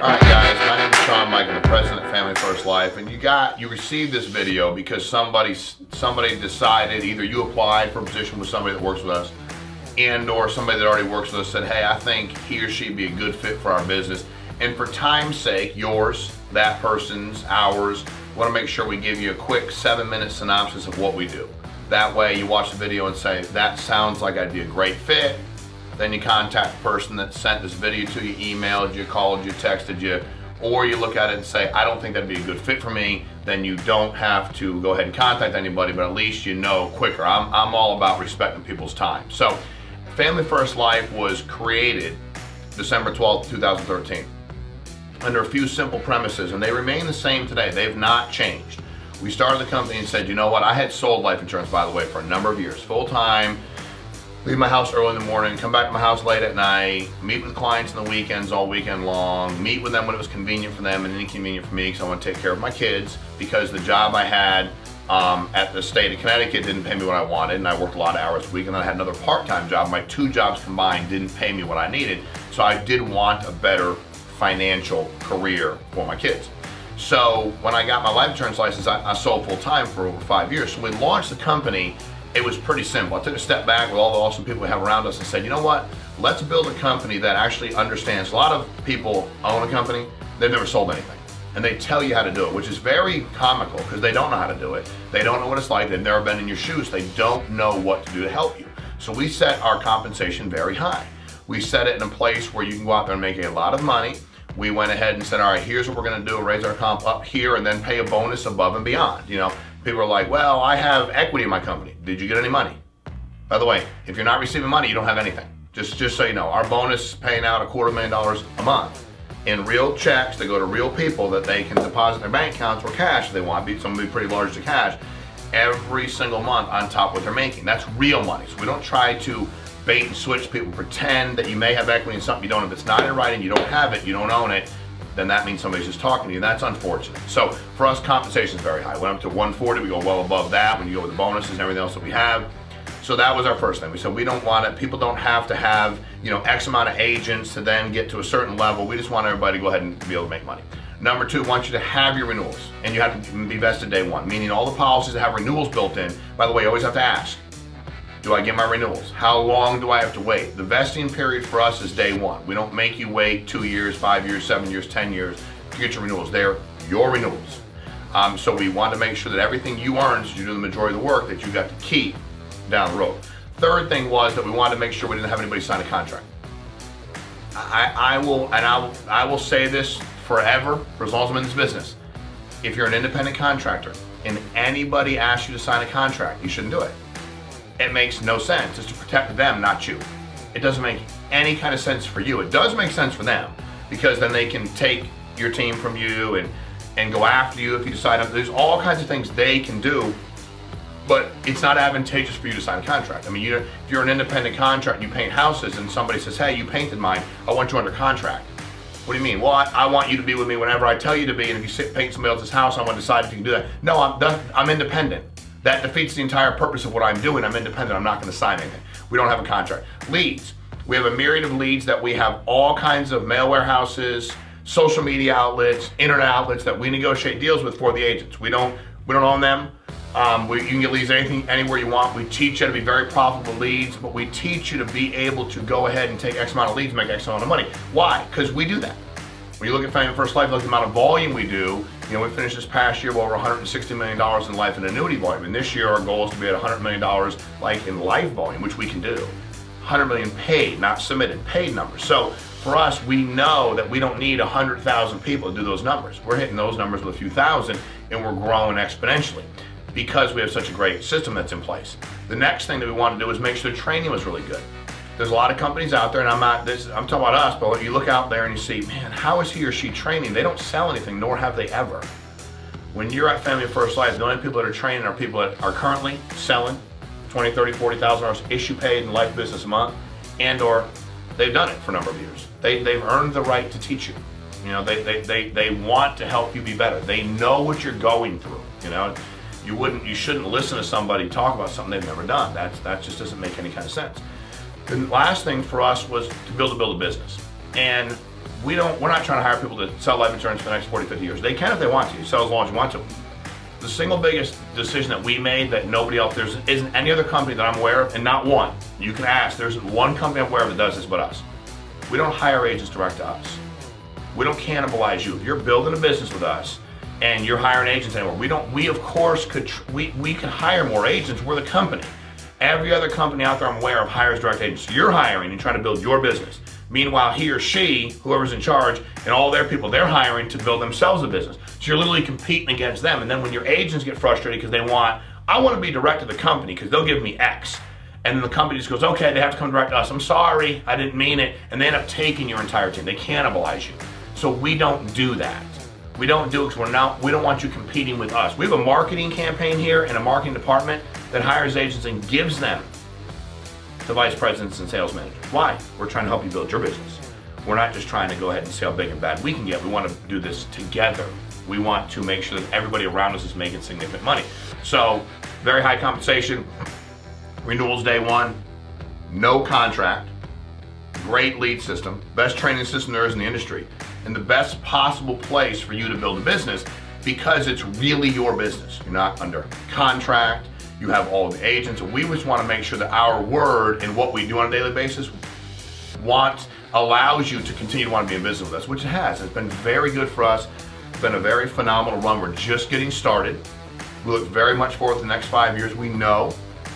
All right, guys, my name is Shawn Michael, the president of Family First Life, and you received this video because somebody decided, either you applied for a position with somebody that works with us, and or somebody that already works with us said, hey, I think he or she would be a good fit for our business. And for time's sake, yours, that person's, ours, we want to make sure we give you a quick 7-minute synopsis of what we do. That way you watch the video and say, that sounds like I'd be a great fit. Then you contact the person that sent this video to you, emailed you, called you, texted you, or you look at it and say, I don't think that'd be a good fit for me. Then you don't have to go ahead and contact anybody, but at least you know quicker. I'm all about respecting people's time. So Family First Life was created December 12th, 2013, under a few simple premises, and they remain the same today. They've not changed. We started the company and said, you know what, I had sold life insurance, by the way, for a number of years, full time. Leave my house early in the morning, come back to my house late at night, meet with clients on the weekends all weekend long, meet with them when it was convenient for them and inconvenient for me because I want to take care of my kids, because the job I had at the state of Connecticut didn't pay me what I wanted, and I worked a lot of hours a week, and then I had another part-time job. My two jobs combined didn't pay me what I needed, so I did want a better financial career for my kids. So when I got my life insurance license, I sold full-time for over 5 years. So we launched the company. It was pretty simple. I took a step back with all the awesome people we have around us and said, you know what, let's build a company that actually understands. A lot of people own a company, they've never sold anything. And they tell you how to do it, which is very comical because they don't know how to do it. They don't know what it's like. They've never been in your shoes. They don't know what to do to help you. So we set our compensation very high. We set it in a place where you can go out there and make a lot of money. We went ahead and said, all right, here's what we're gonna do, raise our comp up here and then pay a bonus above and beyond. You know, people are like, well, I have equity in my company. Did you get any money? By the way, if you're not receiving money, you don't have anything. Just so you know, our bonus is paying out $250,000 a month in real checks that go to real people that they can deposit in their bank accounts or cash if they want. Some will be pretty large to cash every single month on top of what they're making. That's real money. So we don't try to bait and switch people, pretend that you may have equity in something you don't. If it's not in writing, you don't have it, you don't own it, then that means somebody's just talking to you. That's unfortunate. So for us, compensation is very high. Went up to 140, we go well above that when you go with the bonuses and everything else that we have. So that was our first thing. We said we don't want it, people don't have to have, you know, X amount of agents to then get to a certain level. We just want everybody to go ahead and be able to make money. Number two, we want you to have your renewals, and you have to be vested day one, meaning all the policies that have renewals built in. By the way, you always have to ask, do I get my renewals? How long do I have to wait? The vesting period for us is day one. We don't make you wait 2 years, 5 years, 7 years, 10 years to get your renewals. They're your renewals. So we want to make sure that everything you earn, since you do the majority of the work, that you got to keep down the road. Third thing was that we wanted to make sure we didn't have anybody sign a contract. I will say this forever, for as long as I'm in this business. If you're an independent contractor and anybody asks you to sign a contract, you shouldn't do it. It makes no sense. It's to protect them, not you. It doesn't make any kind of sense for you. It does make sense for them, because then they can take your team from you and go after you if you decide. There's all kinds of things they can do, but it's not advantageous for you to sign a contract. I mean, if you're an independent contractor and you paint houses and somebody says, hey, you painted mine, I want you under contract. What do you mean? Well, I want you to be with me whenever I tell you to be, and if you paint somebody else's house, I want to decide if you can do that. No, I'm independent. That defeats the entire purpose of what I'm doing. I'm independent. I'm not going to sign anything. We don't have a contract. Leads. We have a myriad of leads that we have all kinds of mail warehouses, social media outlets, internet outlets that we negotiate deals with for the agents. We don't own them. You can get leads anywhere you want. We teach you to be very profitable leads, but we teach you to be able to go ahead and take X amount of leads and make X amount of money. Why? Because we do that. When you look at Family First Life, look at the amount of volume we do. You know, we finished this past year with over $160 million in life and annuity volume. And this year, our goal is to be at $100 million like in life volume, which we can do. 100 million paid, not submitted, paid numbers. So for us, we know that we don't need 100,000 people to do those numbers. We're hitting those numbers with a few thousand, and we're growing exponentially because we have such a great system that's in place. The next thing that we want to do is make sure the training was really good. There's a lot of companies out there, and I'm talking about us, but you look out there and you see, man, how is he or she training? They don't sell anything, nor have they ever. When you're at Family First Life, the only people that are training are people that are currently selling $20,000, $30,000, $40,000 issue paid in life business a month, and or they've done it for a number of years. They've earned the right to teach you. You know, they want to help you be better. They know what you're going through. You know, you shouldn't listen to somebody talk about something they've never done. That just doesn't make any kind of sense. The last thing for us was to build a business. And we're not trying to hire people to sell life insurance for the next 40, 50 years. They can if they want to. You sell as long as you want to. The single biggest decision that we made that nobody else, there isn't any other company that I'm aware of, and not one. You can ask, there isn't one company I'm aware of that does this but us. We don't hire agents direct to us. We don't cannibalize you. If you're building a business with us and you're hiring agents anymore, we of course we can hire more agents. We're the company. Every other company out there I'm aware of hires direct agents. So you're hiring and trying to build your business. Meanwhile, he or she, whoever's in charge, and all their people, they're hiring to build themselves a business. So you're literally competing against them. And then when your agents get frustrated because I want to be direct to the company because they'll give me X. And then the company just goes, okay, they have to come direct to us. I'm sorry, I didn't mean it. And they end up taking your entire team. They cannibalize you. So we don't do that. We don't do it because we don't want you competing with us. We have a marketing campaign here and a marketing department that hires agents and gives them to vice presidents and sales managers. Why? We're trying to help you build your business. We're not just trying to go ahead and see how big and bad we can get. We want to do this together. We want to make sure that everybody around us is making significant money. So, very high compensation, renewals day one, no contract, great lead system, best training system there is in the industry, and the best possible place for you to build a business because it's really your business. You're not under contract. You have all of the agents, and we just want to make sure that our word and what we do on a daily basis allows you to continue to want to be in business with us, which it has. It's been very good for us. It's been a very phenomenal run. We're just getting started. We look very much forward to the next 5 years. We know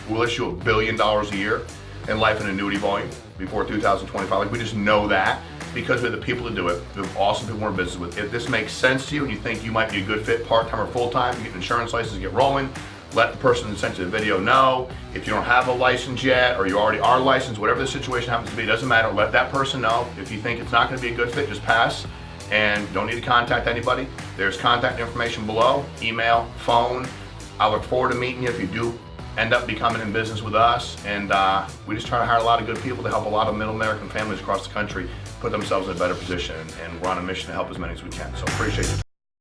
we'll issue $1 billion a year in life and annuity volume before 2025. Like, we just know that because we have the people to do it. We have awesome people we're in business with. If this makes sense to you and you think you might be a good fit part-time or full-time, you get an insurance license, get rolling, let the person that sent you the video know. If you don't have a license yet or you already are licensed, whatever the situation happens to be, it doesn't matter. Let that person know. If you think it's not going to be a good fit, just pass and don't need to contact anybody. There's contact information below, email, phone. I look forward to meeting you if you do end up becoming in business with us. And we just try to hire a lot of good people to help a lot of middle American families across the country put themselves in a better position. And we're on a mission to help as many as we can. So appreciate you.